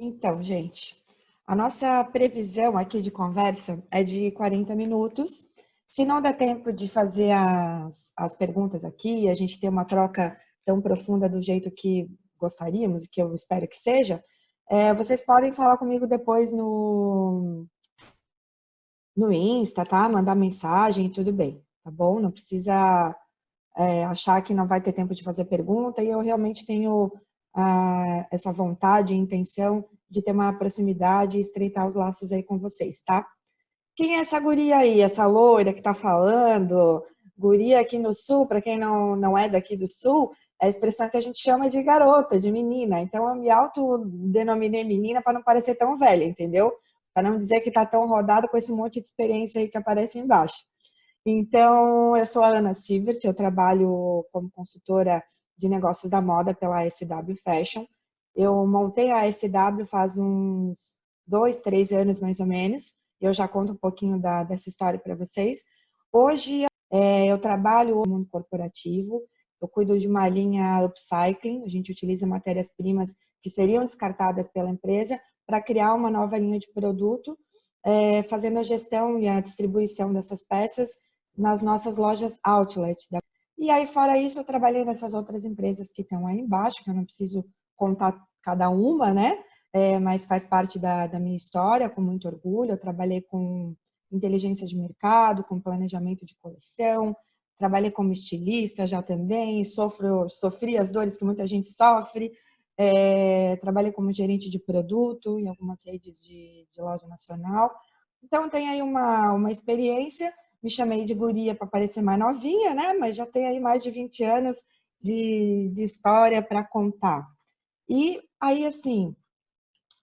Então, gente, a nossa previsão aqui de conversa é de 40 minutos. Se não der tempo de fazer as perguntas aqui, a gente ter uma troca tão profunda do jeito que gostaríamos, e que eu espero que seja, vocês podem falar comigo depois no Insta, tá? Mandar mensagem, tudo bem, tá bom? Não precisa achar que não vai ter tempo de fazer pergunta, e eu realmente tenho essa vontade e intenção de ter uma proximidade e estreitar os laços aí com vocês, tá? Quem é essa guria aí, essa loira que tá falando? Guria aqui no Sul, para quem não é daqui do Sul, é a expressão que a gente chama de garota, de menina. Então, eu me autodenominei menina para não parecer tão velha, entendeu? Para não dizer que tá tão rodada com esse monte de experiência aí que aparece embaixo. Então, eu sou a Ana Sivert, eu trabalho como consultora de negócios da moda pela SW Fashion. Eu montei a SW faz uns 2, 3 anos mais ou menos. Eu já conto um pouquinho dessa história para vocês. Hoje, eu trabalho no mundo corporativo, eu cuido de uma linha upcycling, a gente utiliza matérias-primas que seriam descartadas pela empresa para criar uma nova linha de produto, fazendo a gestão e a distribuição dessas peças nas nossas lojas outlet. E aí, fora isso, eu trabalhei nessas outras empresas que estão aí embaixo, que eu não preciso contar cada uma, né? Mas faz parte da minha história, com muito orgulho. Eu trabalhei com inteligência de mercado, com planejamento de coleção, trabalhei como estilista já também, sofri as dores que muita gente sofre, trabalhei como gerente de produto em algumas redes de loja nacional. Então, tem aí uma experiência. Me chamei de guria para parecer mais novinha, né? Mas já tem aí mais de 20 anos de história para contar. E aí, assim,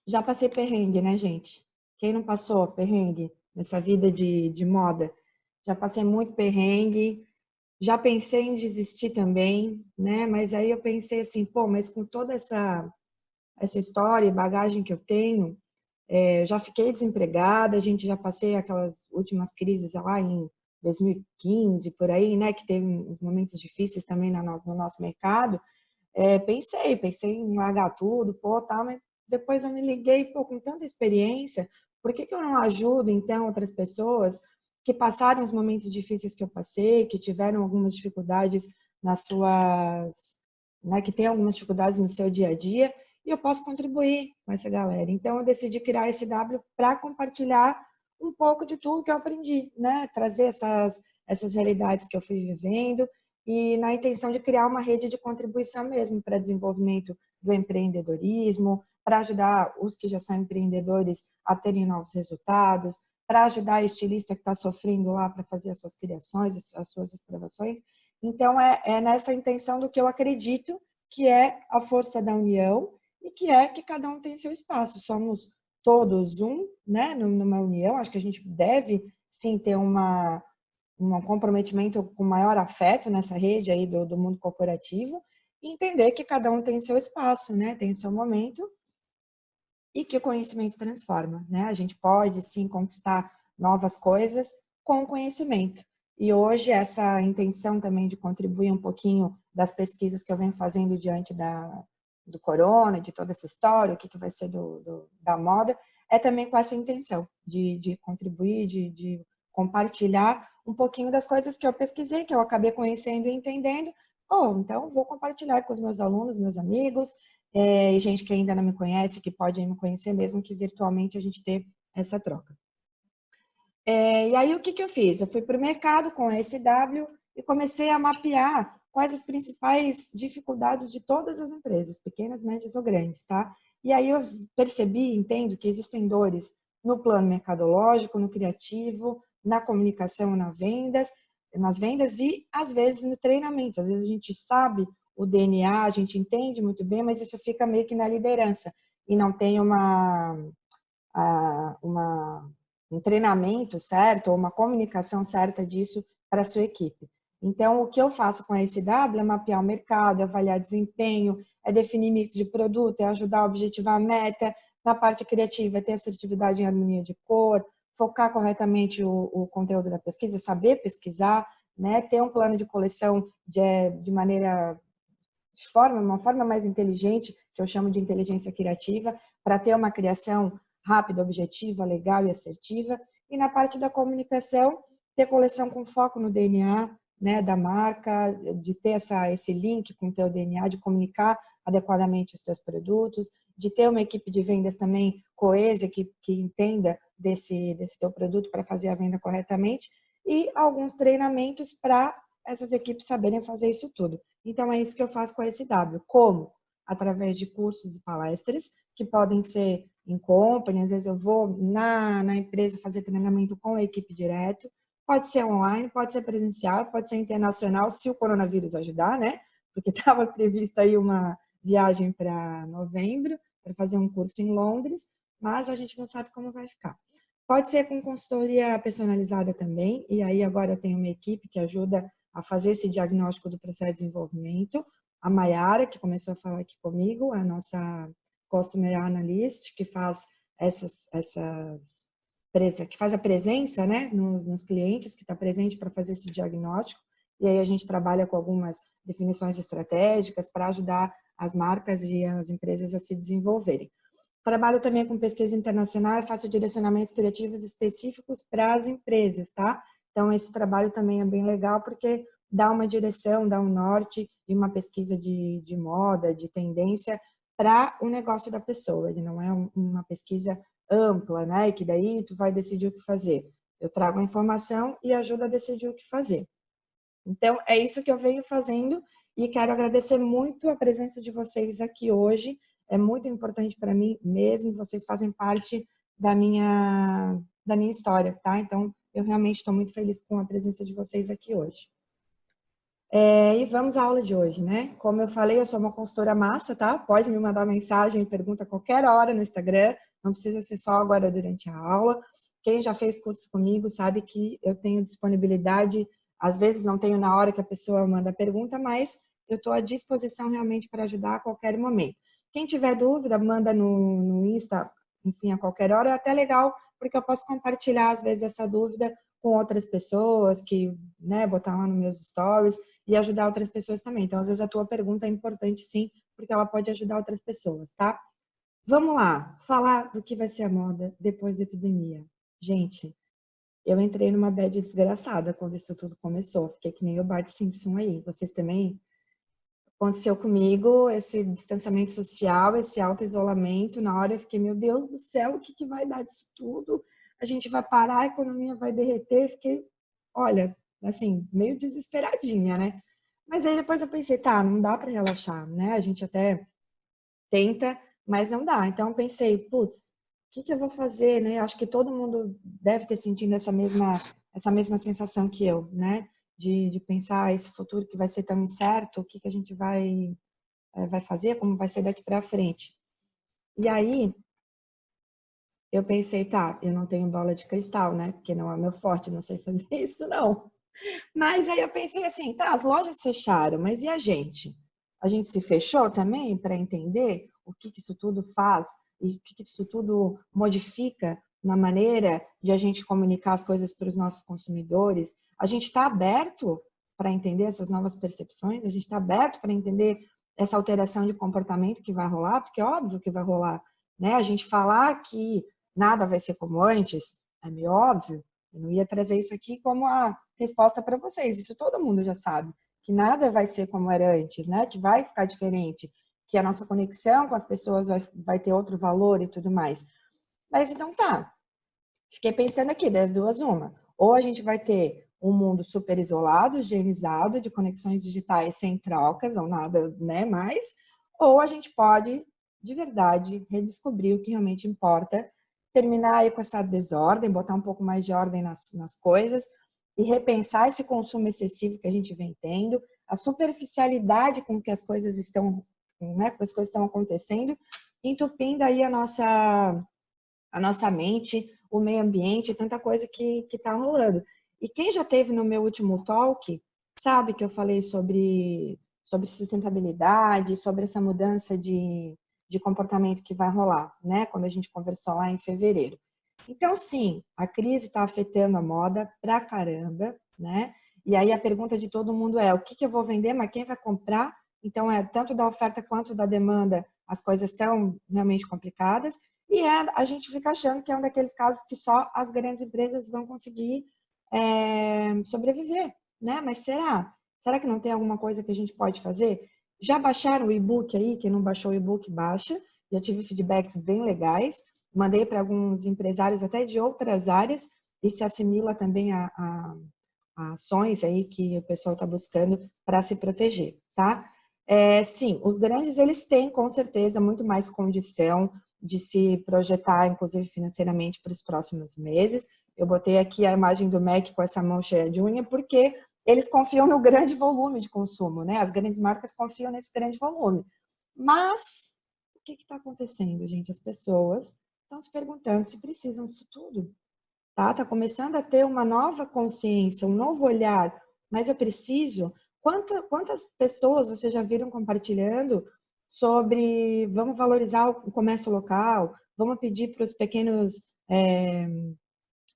já passei perrengue, né, gente? Quem não passou perrengue nessa vida de moda? Já passei muito perrengue, já pensei em desistir também, né? Mas aí eu pensei assim, pô, mas com toda essa história e bagagem que eu tenho, eu já fiquei desempregada, a gente já passei aquelas últimas crises lá em 2015, por aí, né, que teve uns momentos difíceis também no nosso mercado. Pensei em largar tudo, pô, tá, mas depois eu me liguei, pô, com tanta experiência, por que que eu não ajudo, então, outras pessoas que passaram os momentos difíceis que eu passei, que tiveram algumas dificuldades nas suas, né, que tem algumas dificuldades no seu dia a dia, e eu posso contribuir com essa galera. Então, eu decidi criar esse W para compartilhar um pouco de tudo que eu aprendi, né, trazer essas realidades que eu fui vivendo, e na intenção de criar uma rede de contribuição mesmo para desenvolvimento do empreendedorismo, para ajudar os que já são empreendedores a terem novos resultados, para ajudar a estilista que está sofrendo lá para fazer as suas criações, as suas expravações. Então, é nessa intenção do que eu acredito que é a força da união e que é que cada um tem seu espaço. Somos todos um, né, numa união. Acho que a gente deve, sim, ter um comprometimento com maior afeto nessa rede aí do mundo corporativo e entender que cada um tem seu espaço, né? Tem o seu momento e que o conhecimento transforma, né? A gente pode, sim, conquistar novas coisas com o conhecimento. E hoje essa intenção também de contribuir um pouquinho das pesquisas que eu venho fazendo diante do corona, de toda essa história, o que vai ser da moda, é também com essa intenção de contribuir, de compartilhar um pouquinho das coisas que eu pesquisei, que eu acabei conhecendo e entendendo. Então vou compartilhar com os meus alunos, meus amigos, e gente que ainda não me conhece, que pode me conhecer mesmo que virtualmente a gente ter essa troca. E aí o que eu fiz? Eu fui para o mercado com a SW e comecei a mapear quais as principais dificuldades de todas as empresas, pequenas, médias ou grandes, tá? E aí eu percebi, entendo que existem dores no plano mercadológico, no criativo, na comunicação, nas vendas e, às vezes, no treinamento. Às vezes a gente sabe o DNA, a gente entende muito bem, mas isso fica meio que na liderança e não tem um treinamento certo ou uma comunicação certa disso para a sua equipe. Então, o que eu faço com a SW é mapear o mercado, é avaliar desempenho, é definir mix de produto, é ajudar a objetivar a meta. Na parte criativa, é ter assertividade em harmonia de cor, focar corretamente o conteúdo da pesquisa, saber pesquisar, né? Ter um plano de coleção de maneira uma forma mais inteligente, que eu chamo de inteligência criativa, para ter uma criação rápida, objetiva, legal e assertiva. E na parte da comunicação, ter coleção com foco no DNA, né, da marca, de ter esse link com o teu DNA, de comunicar adequadamente os teus produtos, de ter uma equipe de vendas também coesa, que entenda desse teu produto para fazer a venda corretamente, e alguns treinamentos para essas equipes saberem fazer isso tudo. Então, é isso que eu faço com a SW. Como? Através de cursos e palestras, que podem ser em company, às vezes eu vou na empresa fazer treinamento com a equipe direto, pode ser online, pode ser presencial, pode ser internacional, se o coronavírus ajudar, né? Porque estava prevista aí uma viagem para novembro, para fazer um curso em Londres, mas a gente não sabe como vai ficar. Pode ser com consultoria personalizada também, e aí agora eu tenho uma equipe que ajuda a fazer esse diagnóstico do processo de desenvolvimento. A Mayara, que começou a falar aqui comigo, a nossa Customer Analyst, que faz que faz a presença, né, nos clientes, que está presente para fazer esse diagnóstico. E aí a gente trabalha com algumas definições estratégicas para ajudar as marcas e as empresas a se desenvolverem. Trabalho também com pesquisa internacional e faço direcionamentos criativos específicos para as empresas, tá? Então, esse trabalho também é bem legal porque dá uma direção, dá um norte e uma pesquisa de moda, de tendência para o negócio da pessoa. Ele não é uma pesquisa ampla, né? E que daí tu vai decidir o que fazer. Eu trago a informação e ajudo a decidir o que fazer. Então, é isso que eu venho fazendo e quero agradecer muito a presença de vocês aqui hoje. É muito importante para mim mesmo, vocês fazem parte da minha história, tá? Então, eu realmente estou muito feliz com a presença de vocês aqui hoje. E vamos à aula de hoje, né? Como eu falei, eu sou uma consultora massa, tá? Pode me mandar mensagem, pergunta a qualquer hora no Instagram, não precisa ser só agora durante a aula. Quem já fez curso comigo sabe que eu tenho disponibilidade, às vezes não tenho na hora que a pessoa manda a pergunta, mas eu estou à disposição realmente para ajudar a qualquer momento. Quem tiver dúvida, manda no Insta, enfim, a qualquer hora, é até legal, porque eu posso compartilhar, às vezes, essa dúvida com outras pessoas, que, né, botar lá nos meus stories, e ajudar outras pessoas também. Então, às vezes, a tua pergunta é importante, sim, porque ela pode ajudar outras pessoas, tá? Vamos lá, falar do que vai ser a moda depois da epidemia. Gente, eu entrei numa bad desgraçada quando isso tudo começou. Fiquei que nem o Bart Simpson aí. Vocês também? Aconteceu comigo esse distanciamento social, esse auto-isolamento. Na hora eu fiquei, meu Deus do céu, o que vai dar disso tudo? A gente vai parar, a economia vai derreter. Fiquei, olha, assim, meio desesperadinha, né? Mas aí depois eu pensei, tá, não dá para relaxar, né? A gente até tenta, mas não dá. Então eu pensei, putz, o que eu vou fazer, né? Acho que todo mundo deve ter sentido essa mesma sensação que eu, né? De pensar esse futuro que vai ser tão incerto, o que a gente vai fazer, como vai ser daqui para frente. E aí eu pensei, tá, eu não tenho bola de cristal, né? Porque não é meu forte, não sei fazer isso, não. Mas aí eu pensei assim, tá, as lojas fecharam, mas e a gente? A gente se fechou também para entender o que isso tudo faz e o que isso tudo modifica na maneira de a gente comunicar as coisas para os nossos consumidores. A gente está aberto para entender essas novas percepções, a gente está aberto para entender essa alteração de comportamento que vai rolar, porque é óbvio que vai rolar, né? A gente falar que nada vai ser como antes, é meio óbvio. Eu não ia trazer isso aqui como a resposta para vocês. Isso todo mundo já sabe, que nada vai ser como era antes, né? Que vai ficar diferente, que a nossa conexão com as pessoas vai ter outro valor e tudo mais. Mas então tá. Fiquei pensando aqui, das duas, uma. Ou a gente vai ter um mundo super isolado, higienizado, de conexões digitais sem trocas ou nada, né, mais, ou a gente pode, de verdade, redescobrir o que realmente importa, terminar aí com essa desordem, botar um pouco mais de ordem nas coisas e repensar esse consumo excessivo que a gente vem tendo, a superficialidade com que as coisas estão, né, com as coisas estão acontecendo, entupindo aí a nossa mente, o meio ambiente, tanta coisa que está rolando. E quem já teve no meu último talk, sabe que eu falei sobre sustentabilidade, sobre essa mudança de comportamento que vai rolar, né? Quando a gente conversou lá em fevereiro. Então, sim, a crise está afetando a moda pra caramba, né? E aí a pergunta de todo mundo é, o que eu vou vender, mas quem vai comprar? Então, tanto da oferta quanto da demanda, as coisas estão realmente complicadas. E a gente fica achando que é um daqueles casos que só as grandes empresas vão conseguir sobreviver, né? Mas será? Será que não tem alguma coisa que a gente pode fazer? Já baixaram o e-book aí? Quem não baixou o e-book, baixa. Já tive feedbacks bem legais. Mandei para alguns empresários até de outras áreas e se assimila também a ações aí que o pessoal está buscando para se proteger, tá? Sim, os grandes, eles têm, com certeza, muito mais condição de se projetar, inclusive financeiramente, para os próximos meses. Eu botei aqui a imagem do MEC com essa mão cheia de unha, porque eles confiam no grande volume de consumo, né? As grandes marcas confiam nesse grande volume. Mas, o que está acontecendo, gente? As pessoas estão se perguntando se precisam disso tudo. Tá começando a ter uma nova consciência, um novo olhar, mas eu preciso. Quantas pessoas vocês já viram compartilhando sobre vamos valorizar o comércio local, vamos pedir para os pequenos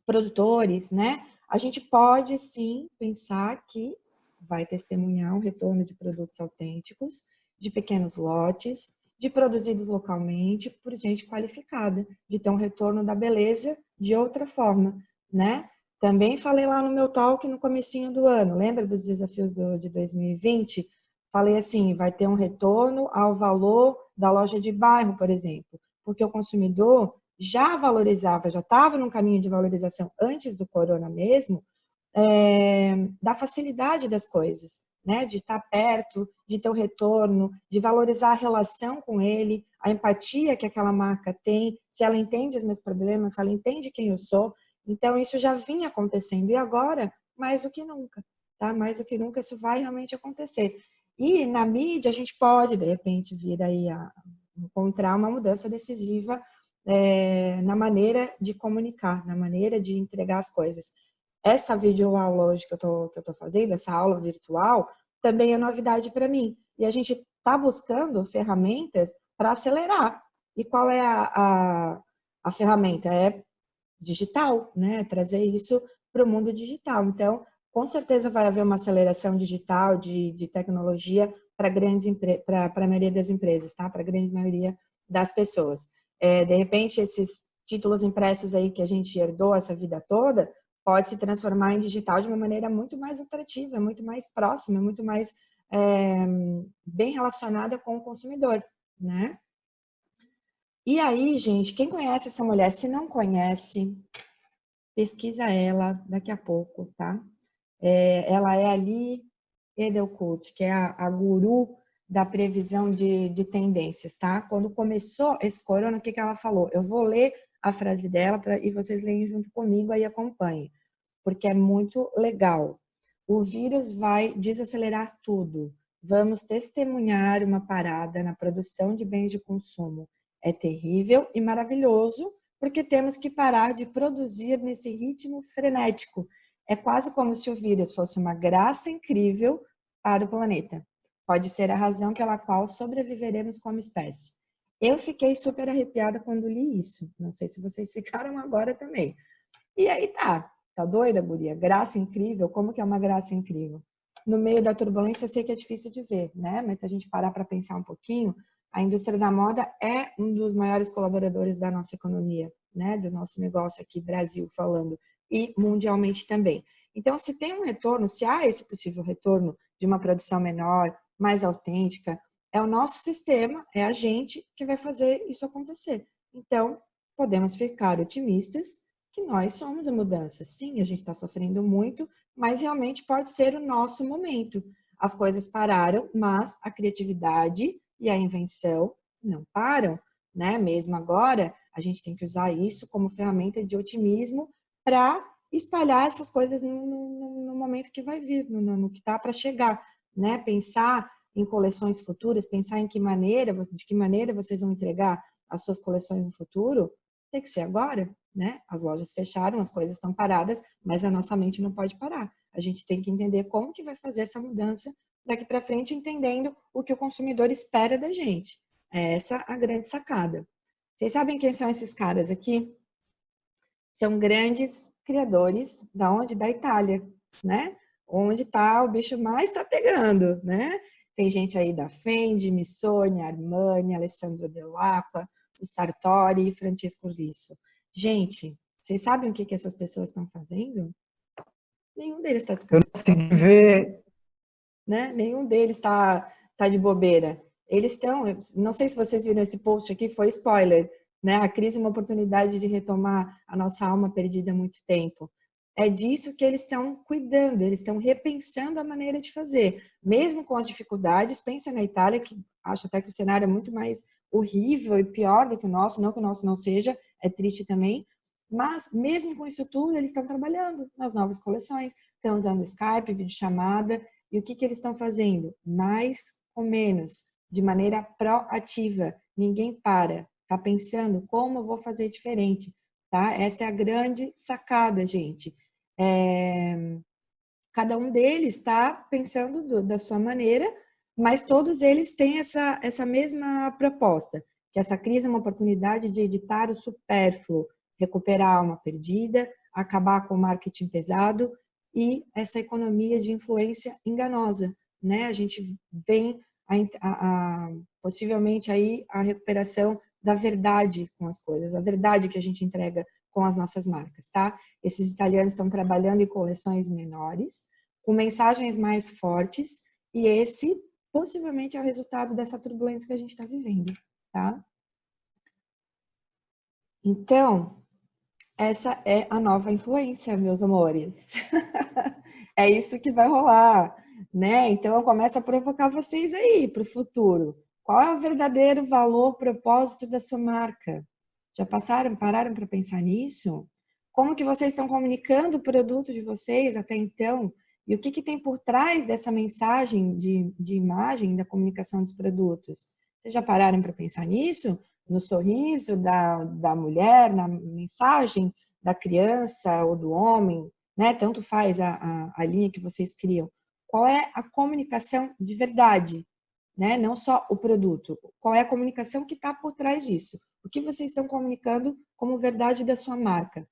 produtores, né? A gente pode sim pensar que vai testemunhar um retorno de produtos autênticos, de pequenos lotes, de produzidos localmente por gente qualificada, de ter um retorno da beleza de outra forma, né? Também falei lá no meu talk no comecinho do ano, lembra dos desafios de 2020? Falei assim, vai ter um retorno ao valor da loja de bairro, por exemplo, porque o consumidor já valorizava, já estava num caminho de valorização antes do corona mesmo, da facilidade das coisas, né? De estar perto, de ter o retorno, de valorizar a relação com ele, a empatia que aquela marca tem, se ela entende os meus problemas, se ela entende quem eu sou. Então, isso já vinha acontecendo. E agora, mais do que nunca, tá? Mais do que nunca, isso vai realmente acontecer. E na mídia, a gente pode, de repente, vir aí a encontrar uma mudança decisiva na maneira de comunicar, na maneira de entregar as coisas. Essa videoaula hoje que eu tô fazendo, essa aula virtual, também é novidade para mim. E a gente está buscando ferramentas para acelerar. E qual é a ferramenta? É digital, né? Trazer isso para o mundo digital. Então, com certeza vai haver uma aceleração digital de tecnologia para para a maioria das empresas, tá? Para a grande maioria das pessoas. De repente, esses títulos impressos aí que a gente herdou essa vida toda, pode se transformar em digital de uma maneira muito mais atrativa, muito mais próxima, muito mais bem relacionada com o consumidor, né? E aí, gente, quem conhece essa mulher? Se não conhece, pesquisa ela daqui a pouco, tá? Ela é ali Edelkout, que é a guru da previsão de tendências, tá? Quando começou esse corona, o que ela falou? Eu vou ler a frase dela e vocês leem junto comigo aí acompanhem, porque é muito legal. O vírus vai desacelerar tudo. Vamos testemunhar uma parada na produção de bens de consumo. É terrível e maravilhoso, porque temos que parar de produzir nesse ritmo frenético. É quase como se o vírus fosse uma graça incrível para o planeta. Pode ser a razão pela qual sobreviveremos como espécie. Eu fiquei super arrepiada quando li isso. Não sei se vocês ficaram agora também. E aí tá doida, guria? Graça incrível? Como que é uma graça incrível? No meio da turbulência, eu sei que é difícil de ver, né? Mas se a gente parar para pensar um pouquinho, a indústria da moda é um dos maiores colaboradores da nossa economia, né? Do nosso negócio aqui, Brasil falando, e mundialmente também. Então, se tem um retorno, se há esse possível retorno de uma produção menor, mais autêntica, é o nosso sistema, é a gente que vai fazer isso acontecer. Então, podemos ficar otimistas que nós somos a mudança. Sim, a gente está sofrendo muito, mas realmente pode ser o nosso momento. As coisas pararam, mas a criatividade e a invenção não param, né? Mesmo agora, a gente tem que usar isso como ferramenta de otimismo para espalhar essas coisas no momento que vai vir, no que está para chegar, né? Pensar em coleções futuras, pensar em de que maneira vocês vão entregar as suas coleções no futuro, tem que ser agora, né? As lojas fecharam, as coisas estão paradas, mas a nossa mente não pode parar. A gente tem que entender como que vai fazer essa mudança daqui para frente, entendendo o que o consumidor espera da gente. É essa a grande sacada. Vocês sabem quem são esses caras aqui? São grandes criadores da onde? Da Itália, né? Onde tá o bicho mais está pegando, né? tem gente aí da Fendi, Missoni, Armani, Alessandro Dell'Acqua, o Sartori e Francesco Risso. Gente, vocês sabem o que essas pessoas estão fazendo? Nenhum deles está Eu não descansando, consegui ver. né? Nenhum deles tá de bobeira. Eles estão, não sei se vocês viram esse post aqui, foi spoiler, né? A crise é uma oportunidade de retomar a nossa alma perdida há muito tempo. É disso que eles estão cuidando, eles estão repensando a maneira de fazer. Mesmo com as dificuldades, pensa na Itália, que acho até que o cenário é muito mais horrível e pior do que o nosso, não que o nosso não seja, é triste também, mas mesmo com isso tudo, eles estão trabalhando nas novas coleções, estão usando Skype, videochamada, e o que eles estão fazendo? Mais com menos, de maneira proativa. Ninguém para, está pensando como eu vou fazer diferente, tá? Essa é a grande sacada, gente. Cada um deles está pensando da sua maneira, mas todos eles têm essa mesma proposta, que essa crise é uma oportunidade de editar o supérfluo, recuperar a alma perdida, acabar com o marketing pesado e essa economia de influência enganosa, né? A gente vem possivelmente aí a recuperação da verdade com as coisas, a verdade que a gente entrega com as nossas marcas, tá? Esses italianos estão trabalhando em coleções menores, com mensagens mais fortes, e esse possivelmente é o resultado dessa turbulência que a gente está vivendo, tá? Então, essa é a nova influência, meus amores. É isso que vai rolar, né? Então, eu começo a provocar vocês aí para o futuro. Qual é o verdadeiro valor, propósito da sua marca? Já pararam para pensar nisso? Como que vocês estão comunicando o produto de vocês até então? E o que tem por trás dessa mensagem de imagem da comunicação dos produtos? Vocês já pararam para pensar nisso? No sorriso da mulher, na mensagem da criança ou do homem, né? Tanto faz a linha que vocês criam. Qual é a comunicação de verdade, né? Não só o produto. Qual é a comunicação que está por trás disso? O que vocês estão comunicando como verdade da sua marca?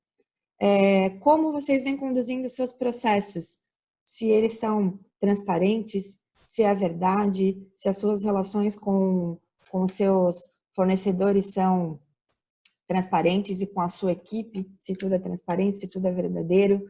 Como vocês vêm conduzindo os seus processos? Se eles são transparentes, se é verdade, se as suas relações com os seus fornecedores são transparentes e com a sua equipe, se tudo é transparente, se tudo é verdadeiro.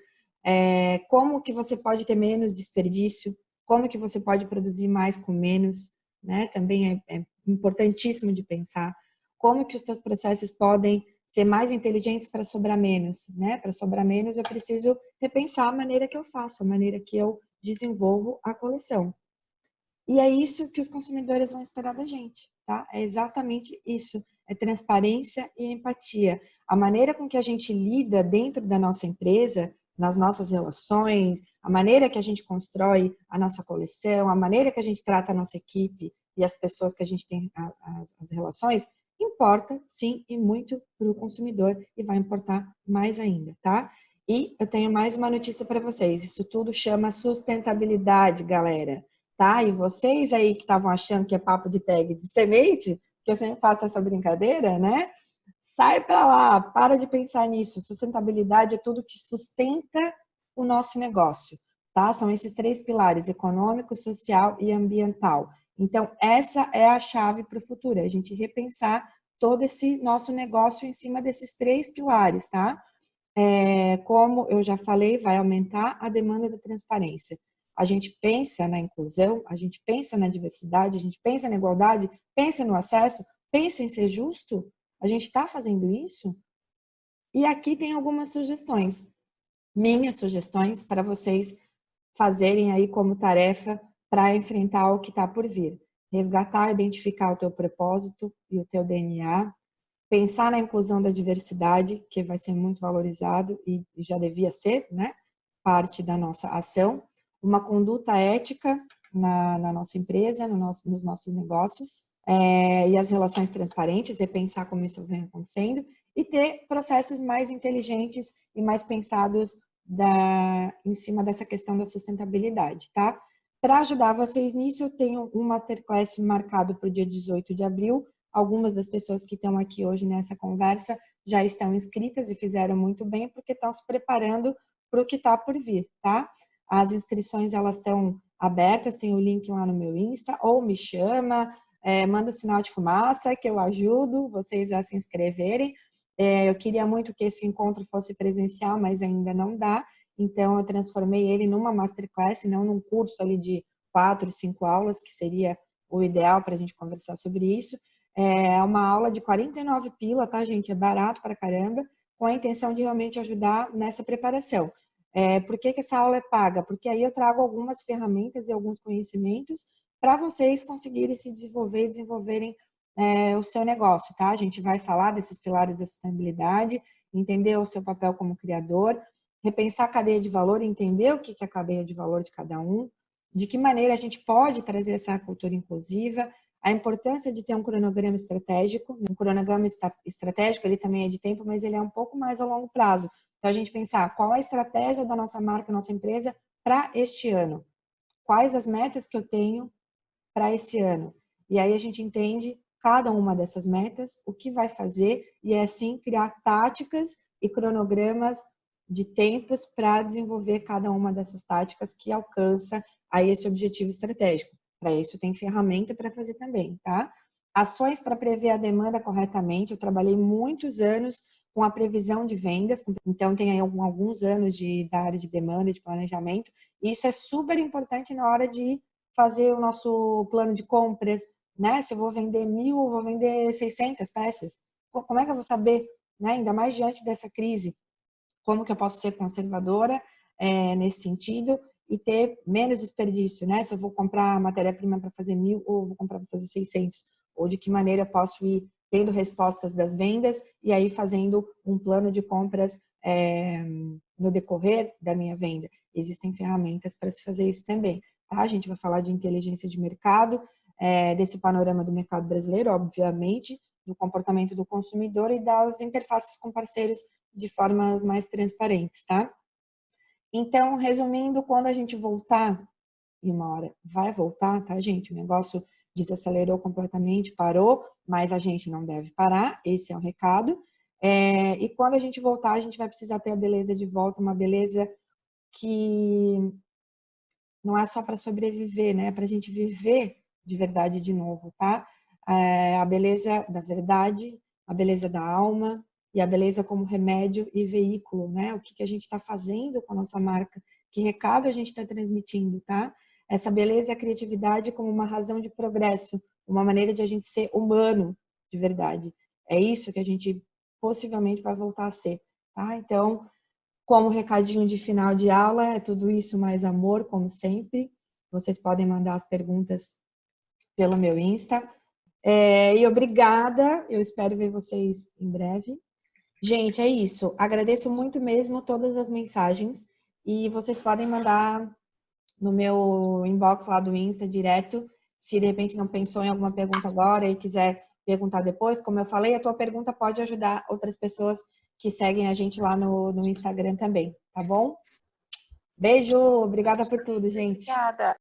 Como que você pode ter menos desperdício? Como que você pode produzir mais com menos? Né? Também é importantíssimo de pensar. Como que os seus processos podem ser mais inteligentes para sobrar menos? Né? Para sobrar menos, eu preciso repensar a maneira que eu faço, a maneira que eu desenvolvo a coleção. E é isso que os consumidores vão esperar da gente, tá? É exatamente isso. É transparência e empatia. A maneira com que a gente lida dentro da nossa empresa, nas nossas relações, a maneira que a gente constrói a nossa coleção, a maneira que a gente trata a nossa equipe e as pessoas que a gente tem as relações, importa sim e muito para o consumidor e vai importar mais ainda, tá? E eu tenho mais uma notícia para vocês. Isso tudo chama sustentabilidade, galera. Tá? E vocês aí que estavam achando que é papo de tag de semente, que eu sempre faço essa brincadeira, né? Sai para lá, para de pensar nisso. Sustentabilidade é tudo que sustenta o nosso negócio, tá? São esses três pilares: econômico, social e ambiental. Então, essa é a chave para o futuro, é a gente repensar todo esse nosso negócio em cima desses três pilares, tá? Como eu já falei, vai aumentar a demanda da transparência. A gente pensa na inclusão, a gente pensa na diversidade, a gente pensa na igualdade, pensa no acesso, pensa em ser justo. A gente está fazendo isso? E aqui tem algumas sugestões, minhas sugestões para vocês fazerem aí como tarefa para enfrentar o que está por vir. Resgatar, identificar o teu propósito e o teu DNA, pensar na inclusão da diversidade, que vai ser muito valorizado e já devia ser, né, parte da nossa ação, uma conduta ética na nossa empresa, nos nossos negócios, e as relações transparentes, repensar como isso vem acontecendo, e ter processos mais inteligentes e mais pensados em cima dessa questão da sustentabilidade, tá? Para ajudar vocês nisso, eu tenho um masterclass marcado para o dia 18 de abril. Algumas das pessoas que estão aqui hoje nessa conversa já estão inscritas e fizeram muito bem, porque estão se preparando para o que está por vir, tá? As inscrições, elas estão abertas, tem o link lá no meu Insta, ou me chama, manda o sinal de fumaça que eu ajudo vocês a se inscreverem. Eu queria muito que esse encontro fosse presencial, mas ainda não dá, então eu transformei ele numa masterclass, não num curso ali de 4, 5 aulas, que seria o ideal para a gente conversar sobre isso. É uma aula de 49 pila, tá, gente? É barato pra caramba, com a intenção de realmente ajudar nessa preparação. Por que essa aula é paga? Porque aí eu trago algumas ferramentas e alguns conhecimentos para vocês conseguirem se desenvolver e desenvolverem o seu negócio, tá? A gente vai falar desses pilares da sustentabilidade, entender o seu papel como criador, repensar a cadeia de valor, entender o que é a cadeia de valor de cada um, de que maneira a gente pode trazer essa cultura inclusiva, a importância de ter um cronograma estratégico. Um cronograma estratégico, ele também é de tempo, mas ele é um pouco mais a longo prazo. Então, a gente pensar qual a estratégia da nossa marca, nossa empresa para este ano. Quais as metas que eu tenho para esse ano. E aí a gente entende cada uma dessas metas, o que vai fazer, e é assim criar táticas e cronogramas de tempos para desenvolver cada uma dessas táticas que alcança aí esse objetivo estratégico. Para isso tem ferramenta para fazer também, tá? Ações para prever a demanda corretamente. Eu trabalhei muitos anos com a previsão de vendas, então tem aí alguns anos da área de demanda, de planejamento, e isso é super importante na hora de fazer o nosso plano de compras, né? Se eu vou vender 1.000, eu vou vender 600 peças. Como é que eu vou saber, né? Ainda mais diante dessa crise, como que eu posso ser conservadora nesse sentido e ter menos desperdício, né? Se eu vou comprar matéria-prima para fazer 1.000 ou vou comprar para fazer 600, ou de que maneira eu posso ir tendo respostas das vendas e aí fazendo um plano de compras no decorrer da minha venda. Existem ferramentas para se fazer isso também. Tá? A gente vai falar de inteligência de mercado, desse panorama do mercado brasileiro, obviamente, do comportamento do consumidor e das interfaces com parceiros de formas mais transparentes, tá? Então, resumindo, quando a gente voltar, e uma hora vai voltar, tá, gente? O negócio desacelerou completamente, parou, mas a gente não deve parar, esse é o recado. E quando a gente voltar, a gente vai precisar ter a beleza de volta, uma beleza que não é só para sobreviver, né? É para a gente viver de verdade de novo, tá? A beleza da verdade, a beleza da alma e a beleza como remédio e veículo, né? O que a gente está fazendo com a nossa marca, que recado a gente está transmitindo, tá? Essa beleza e a criatividade como uma razão de progresso, uma maneira de a gente ser humano de verdade. É isso que a gente possivelmente vai voltar a ser, tá? Então, como recadinho de final de aula, é tudo isso mais amor, como sempre. Vocês podem mandar as perguntas pelo meu Insta. E obrigada, eu espero ver vocês em breve. Gente, é isso. Agradeço muito mesmo todas as mensagens e vocês podem mandar no meu inbox lá do Insta direto, se de repente não pensou em alguma pergunta agora e quiser perguntar depois. Como eu falei, a tua pergunta pode ajudar outras pessoas que seguem a gente lá no Instagram também, tá bom? Beijo, obrigada por tudo, gente. Obrigada.